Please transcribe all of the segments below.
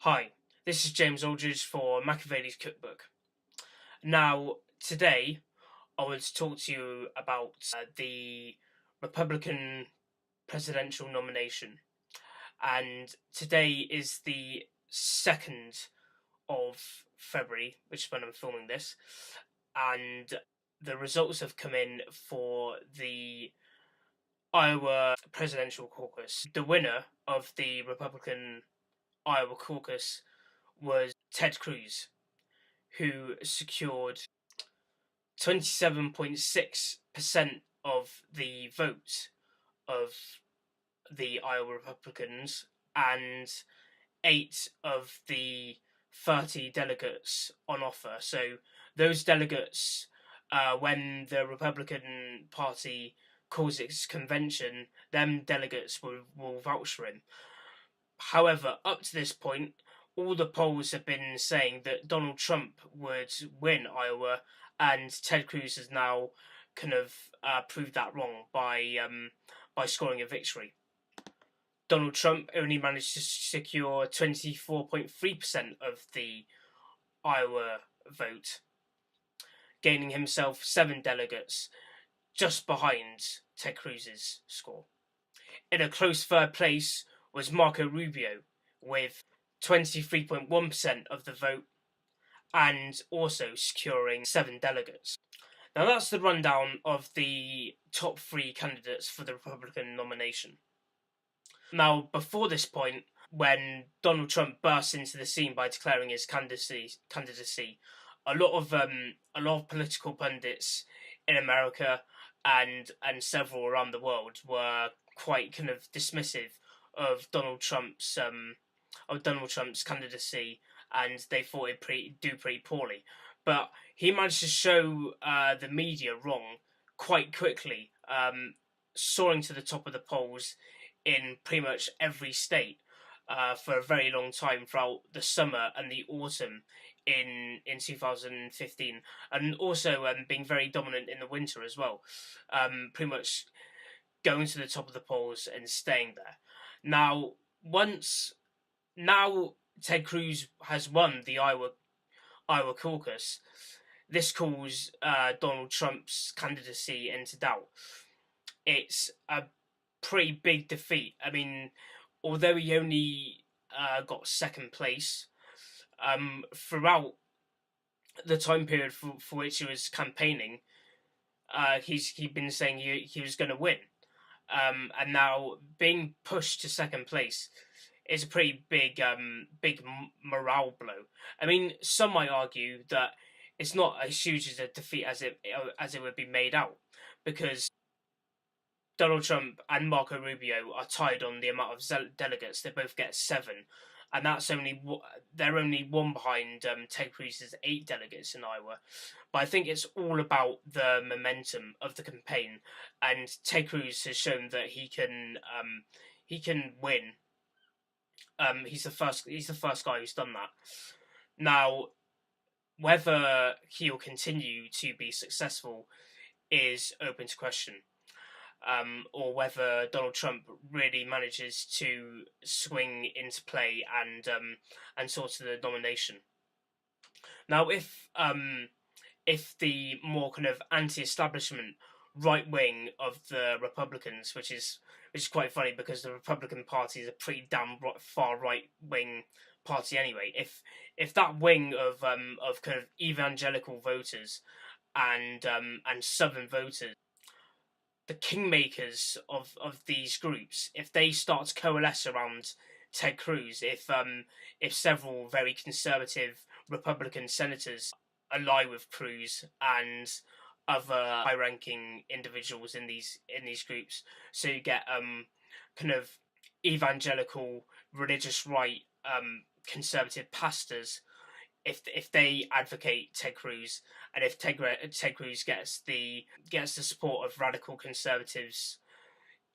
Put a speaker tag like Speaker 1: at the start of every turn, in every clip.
Speaker 1: Hi, this is James Aldridge for Machiavelli's Cookbook. Now, today I want to talk to you about the Republican presidential nomination. And today is the 2nd of February, which is when I'm filming this. And the results have come in for the Iowa presidential caucus. The winner of the Republican Iowa caucus was Ted Cruz, who secured 27.6% of the vote of the Iowa Republicans and 8 of the 30 delegates on offer. So those delegates, when the Republican Party calls its convention, them delegates will vouch for him. However, up to this point, all the polls have been saying that Donald Trump would win Iowa, and Ted Cruz has now kind of proved that wrong by scoring a victory. Donald Trump only managed to secure 24.3% of the Iowa vote, gaining himself 7 delegates, just behind Ted Cruz's score. In a close third place was Marco Rubio with 23.1% of the vote and also securing 7 delegates. Now that's the rundown of the top 3 candidates for the Republican nomination. Now, before this point, when Donald Trump burst into the scene by declaring his candidacy, a lot of political pundits in America and several around the world were quite kind of dismissive of Donald Trump's candidacy, and they thought it'd do pretty poorly. But he managed to show the media wrong quite quickly, soaring to the top of the polls in pretty much every state for a very long time throughout the summer and the autumn in 2015, and also being very dominant in the winter as well, pretty much going to the top of the polls and staying there. Now Ted Cruz has won the Iowa caucus. This calls Donald Trump's candidacy into doubt. It's a pretty big defeat. I mean, although he only got second place, throughout the time period for which he was campaigning, he'd been saying he was going to win, and now being pushed to second place is a pretty big morale blow. I mean, some might argue that it's not as huge as a defeat as it would be made out, because Donald Trump and Marco Rubio are tied on the amount of delegates. They both get 7, and they're only one behind Ted Cruz's 8 delegates in Iowa. But I think it's all about the momentum of the campaign, and Ted Cruz has shown that he can win. He's the first guy who's done that. Now, whether he'll continue to be successful is open to question, or whether Donald Trump really manages to swing into play and sort of the nomination. Now, if the more kind of anti-establishment right wing of the Republicans, which is quite funny because the Republican Party is a pretty damn far right wing party anyway. If that wing of kind of evangelical voters and Southern voters, the kingmakers of these groups, if they start to coalesce around Ted Cruz, if several very conservative Republican senators ally with Cruz and other high-ranking individuals in these groups, so you get kind of evangelical, religious right, conservative pastors. If they advocate Ted Cruz, and if Ted Cruz gets the support of radical conservatives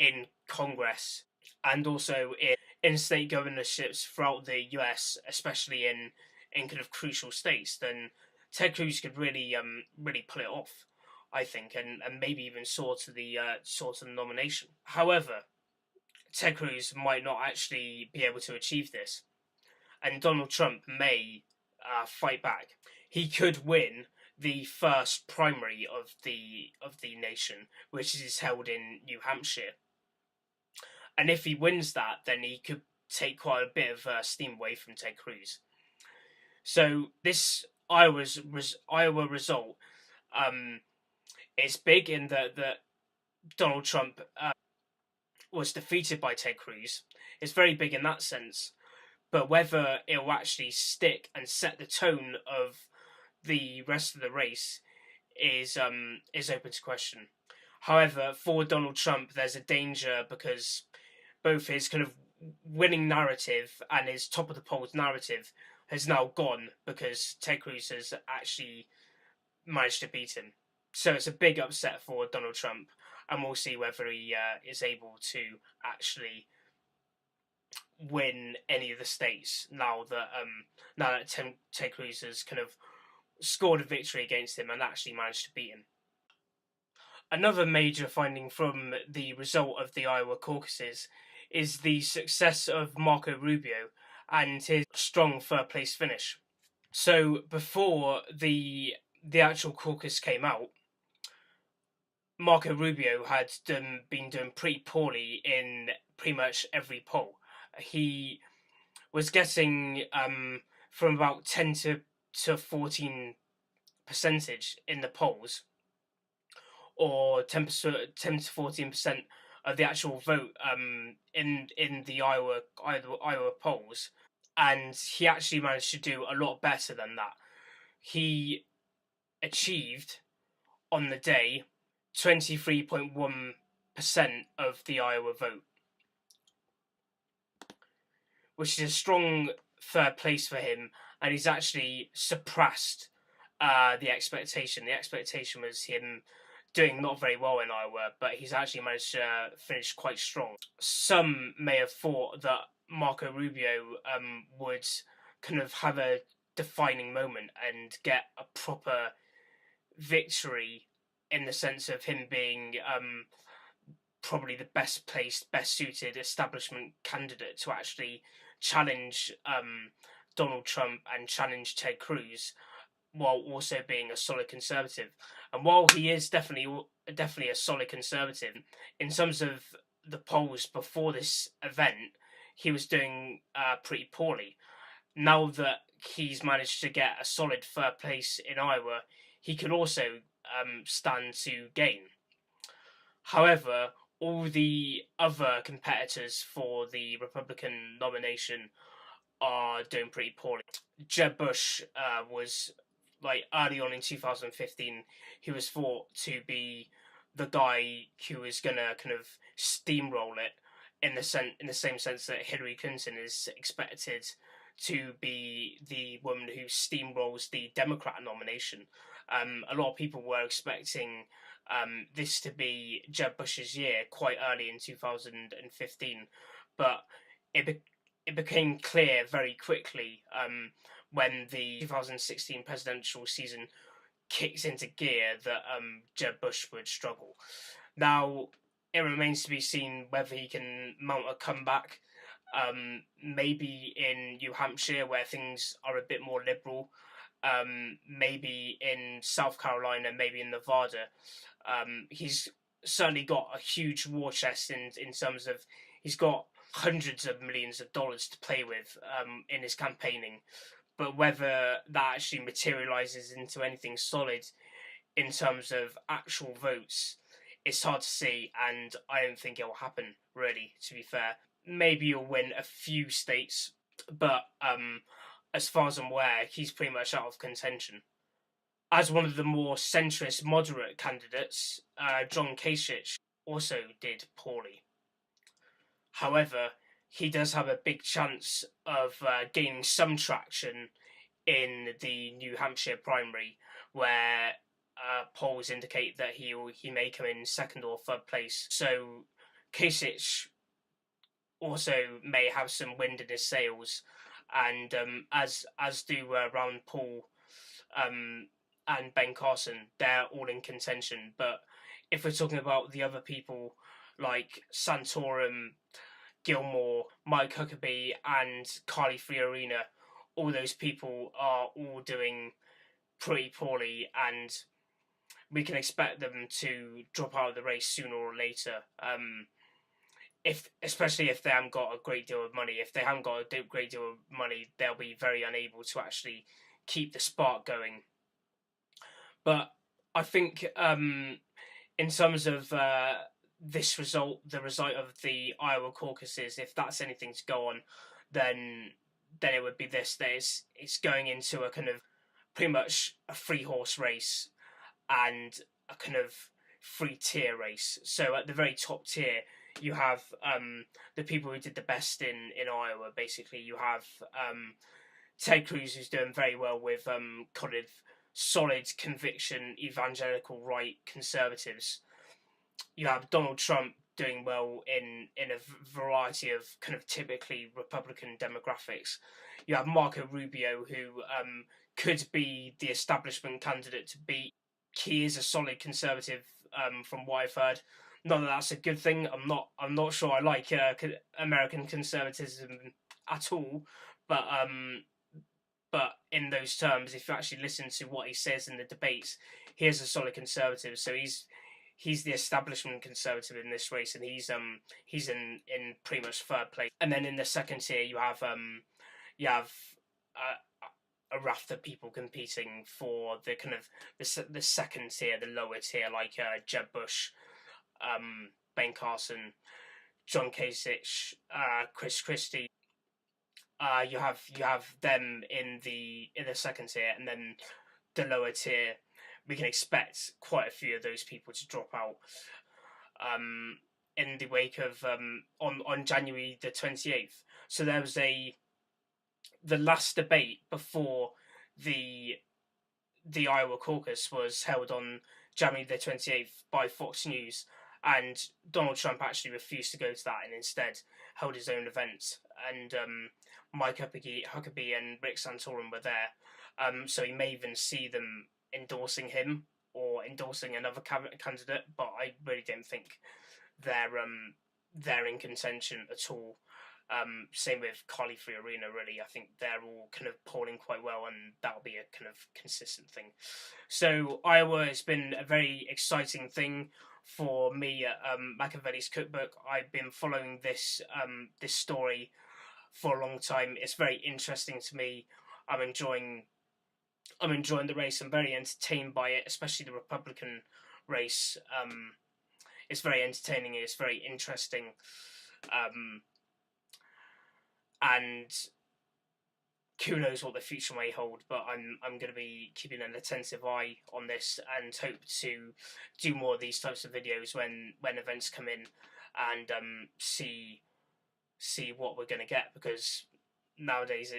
Speaker 1: in Congress and also in state governorships throughout the US, especially in kind of crucial states, then Ted Cruz could really pull it off, I think, and maybe even soar to the nomination. However, Ted Cruz might not actually be able to achieve this, and Donald Trump may fight back. He could win the first primary of the nation, which is held in New Hampshire. And if he wins that, then he could take quite a bit of steam away from Ted Cruz. So this Iowa result is big in that Donald Trump was defeated by Ted Cruz. It's very big in that sense. But whether it will actually stick and set the tone of the rest of the race is open to question. However, for Donald Trump, there's a danger because both his kind of winning narrative and his top of the polls narrative has now gone because Ted Cruz has actually managed to beat him. So it's a big upset for Donald Trump, and we'll see whether he is able to actually win any of the states now that Ted Cruz has kind of scored a victory against him and actually managed to beat him. Another major finding from the result of the Iowa caucuses is the success of Marco Rubio and his strong third place finish. So before the actual caucus came out, Marco Rubio had been doing pretty poorly in pretty much every poll. He was getting from about 10 to 14 percentage in the polls, or 10 to 14% of the actual vote in the Iowa polls, and he actually managed to do a lot better than that. He achieved on the day 23.1% of the Iowa vote, which is a strong third place for him, and he's actually surpassed the expectation. The expectation was him doing not very well in Iowa, but he's actually managed to finish quite strong. Some may have thought that Marco Rubio would kind of have a defining moment and get a proper victory in the sense of him being probably the best placed, best suited establishment candidate to actually challenge Donald Trump and challenge Ted Cruz, while also being a solid conservative. And while he is definitely a solid conservative, in terms of the polls before this event, he was doing pretty poorly. Now that he's managed to get a solid third place in Iowa, he could also stand to gain. However, all the other competitors for the Republican nomination are doing pretty poorly. Jeb Bush was, like, early on in 2015, he was thought to be the guy who was gonna kind of steamroll it in the same sense that Hillary Clinton is expected to be the woman who steamrolls the Democrat nomination. A lot of people were expecting this to be Jeb Bush's year quite early in 2015, but it became clear very quickly when the 2016 presidential season kicked into gear that Jeb Bush would struggle. Now, it remains to be seen whether he can mount a comeback, maybe in New Hampshire where things are a bit more liberal, maybe in South Carolina, maybe in Nevada. He's certainly got a huge war chest in terms of he's got hundreds of millions of dollars to play with in his campaigning, but whether that actually materializes into anything solid in terms of actual votes, it's hard to see, and I don't think it will happen, really, to be fair. Maybe he'll win a few states, but as far as I'm aware, he's pretty much out of contention. As one of the more centrist, moderate candidates, John Kasich also did poorly. However, he does have a big chance of gaining some traction in the New Hampshire primary, where polls indicate that he may come in second or third place. So Kasich also may have some wind in his sails, and as do Rand Paul and Ben Carson, they're all in contention. But if we're talking about the other people like Santorum, Gilmore, Mike Huckabee, and Carly Fiorina, all those people are all doing pretty poorly, and we can expect them to drop out of the race sooner or later. Especially if they haven't got a great deal of money. If they haven't got a great deal of money, they'll be very unable to actually keep the spark going. But I think in terms of this result, the result of the Iowa caucuses, if that's anything to go on, then it would be this. That it's going into a kind of pretty much a 3-horse race and a kind of 3-tier race. So at the very top tier, you have the people who did the best in Iowa. Basically, you have Ted Cruz, who's doing very well with kind of solid conviction evangelical right conservatives. You have Donald Trump doing well in a variety of kind of typically Republican demographics. You have Marco Rubio, who could be the establishment candidate to beat. He is a solid conservative, from what I've heard. Not that that's a good thing. I'm not sure I like American conservatism at all, but in those terms, if you actually listen to what he says in the debates, he is a solid conservative. So he's the establishment conservative in this race, and he's in pretty much third place. And then in the second tier, you have a raft of people competing for the kind of the second tier, the lower tier, like Jeb Bush, Ben Carson, John Kasich, Chris Christie. You have them in the second tier, and then the lower tier, we can expect quite a few of those people to drop out. In the wake of on January the 28th. So there was the last debate before the Iowa caucus was held on January the 28th by Fox News, and Donald Trump actually refused to go to that and instead held his own event. And Mike Huckabee and Rick Santorum were there, so you may even see them endorsing him or endorsing another candidate. But I really don't think they're in contention at all. Same with Carly Fiorina, really. I think they're all kind of polling quite well, and that'll be a kind of consistent thing. So Iowa has been a very exciting thing for me at Machiavelli's Cookbook. I've been following this story for a long time. It's very interesting to me. I'm enjoying the race. I'm very entertained by it, especially the Republican race. It's very entertaining. It's very interesting. And who knows what the future may hold, but I'm going to be keeping an attentive eye on this and hope to do more of these types of videos when events come in, and see what we're going to get, because nowadays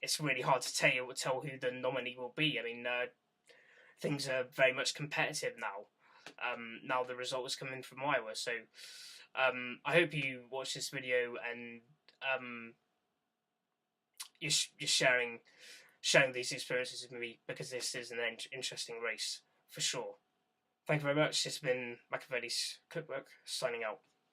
Speaker 1: it's really hard to tell who the nominee will be. I mean, things are very much competitive now. Now the result is coming from Iowa, so I hope you watch this video and you're sharing these experiences with me, because this is an interesting race for sure. Thank you very much. It's been Machiavelli's Cookbook, signing out.